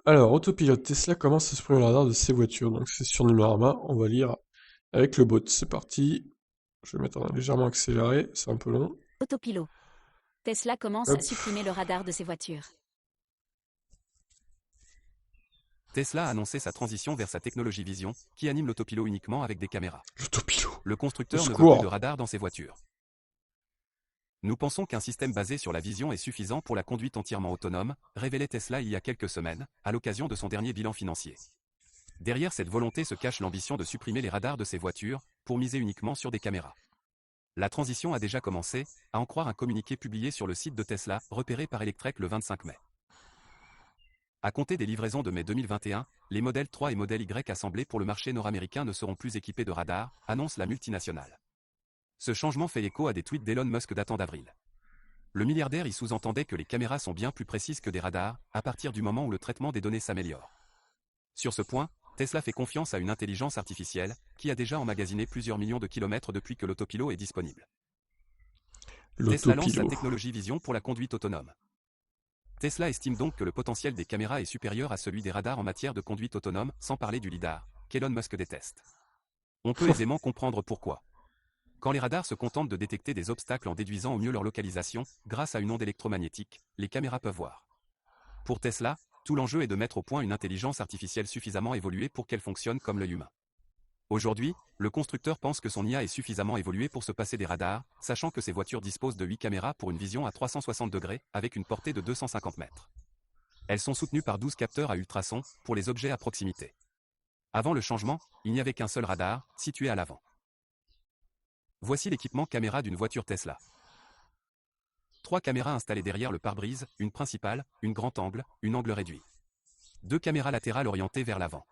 Alors, autopilote, Tesla commence à supprimer le radar de ses voitures. Donc c'est sur Numérama, on va lire avec le bot. C'est parti. Je vais mettre un légèrement accéléré, c'est un peu long. Autopilot. Tesla commence à Hop. supprimer le radar de ses voitures. Tesla a annoncé sa transition vers sa technologie Vision, qui anime l'autopilot uniquement avec des caméras. L'autopilot. Le Au constructeur ne veut plus de secours. radar dans ses voitures. Nous pensons qu'un système basé sur la vision est suffisant pour la conduite entièrement autonome, révélait Tesla il y a quelques semaines, à l'occasion de son dernier bilan financier. Derrière cette volonté se cache l'ambition de supprimer les radars de ses voitures, pour miser uniquement sur des caméras. La transition a déjà commencé, à en croire un communiqué publié sur le site de Tesla, repéré par Electrek le 25 mai. À compter des livraisons de mai 2021, les modèles 3 et modèle Y assemblés pour le marché nord-américain ne seront plus équipés de radars, annonce la multinationale. Ce changement fait écho à des tweets d'Elon Musk datant d'avril. Le milliardaire y sous-entendait que les caméras sont bien plus précises que des radars, à partir du moment où le traitement des données s'améliore. Sur ce point, Tesla fait confiance à une intelligence artificielle, qui a déjà emmagasiné plusieurs millions de kilomètres depuis que l'autopilot est disponible. Tesla lance sa L'autopilot. technologie Vision pour la conduite autonome. Tesla estime donc que le potentiel des caméras est supérieur à celui des radars en matière de conduite autonome, sans parler du lidar, qu'Elon Musk déteste. On peut aisément comprendre pourquoi. Quand les radars se contentent de détecter des obstacles en déduisant au mieux leur localisation, grâce à une onde électromagnétique, les caméras peuvent voir. Pour Tesla, tout l'enjeu est de mettre au point une intelligence artificielle suffisamment évoluée pour qu'elle fonctionne comme l'œil humain. Aujourd'hui, le constructeur pense que son IA est suffisamment évoluée pour se passer des radars, sachant que ses voitures disposent de 8 caméras pour une vision à 360 degrés, avec une portée de 250 mètres. Elles sont soutenues par 12 capteurs à ultrasons, pour les objets à proximité. Avant le changement, il n'y avait qu'un seul radar, situé à l'avant. Voici l'équipement caméra d'une voiture Tesla. 3 caméras installées derrière le pare-brise, une principale, une grand angle, une angle réduit. 2 caméras latérales orientées vers l'avant.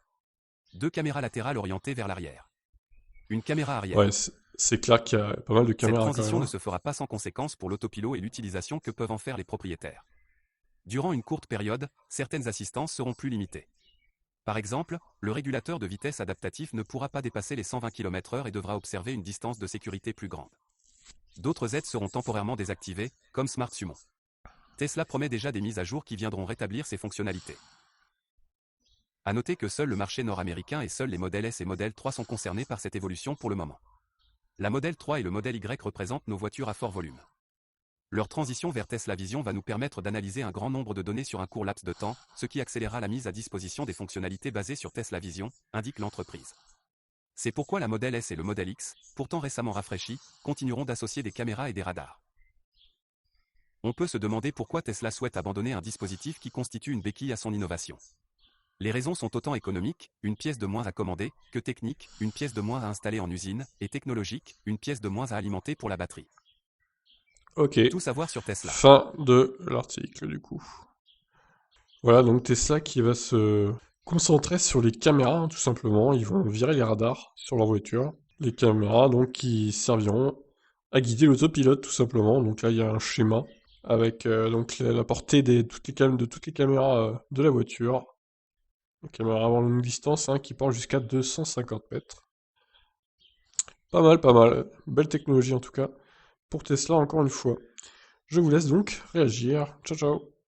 2 caméras latérales orientées vers l'arrière. Une caméra Ouais, arrière. c'est clair qu'il y a pas mal de Cette caméras quand même, transition ne hein. se fera pas sans conséquence pour l'autopilot et l'utilisation que peuvent en faire les propriétaires. Durant une courte période, certaines assistances seront plus limitées. Par exemple, le régulateur de vitesse adaptatif ne pourra pas dépasser les 120 km/h et devra observer une distance de sécurité plus grande. D'autres aides seront temporairement désactivées, comme Smart Summon. Tesla promet déjà des mises à jour qui viendront rétablir ces fonctionnalités. À noter que seul le marché nord-américain et seuls les modèles S et modèle 3 sont concernés par cette évolution pour le moment. La modèle 3 et le modèle Y représentent nos voitures à fort volume. Leur transition vers Tesla Vision va nous permettre d'analyser un grand nombre de données sur un court laps de temps, ce qui accélérera la mise à disposition des fonctionnalités basées sur Tesla Vision, indique l'entreprise. C'est pourquoi la modèle S et le modèle X, pourtant récemment rafraîchis, continueront d'associer des caméras et des radars. On peut se demander pourquoi Tesla souhaite abandonner un dispositif qui constitue une béquille à son innovation. Les raisons sont autant économiques, une pièce de moins à commander, que techniques, une pièce de moins à installer en usine, et technologiques, une pièce de moins à alimenter pour la batterie. Ok. Tout savoir sur Tesla. Fin de l'article du coup. Voilà, donc Tesla qui va se concentrer sur les caméras, hein, tout simplement. Ils vont virer les radars sur leur voiture. Les caméras, donc, qui serviront à guider l'autopilote, tout simplement. Donc là, il y a un schéma avec donc la portée de toutes les caméras de la voiture. Une caméra avant longue distance, hein, qui part jusqu'à 250 mètres. Pas mal, pas mal. Belle technologie en tout cas. Pour Tesla, encore une fois. Je vous laisse donc réagir. Ciao, ciao.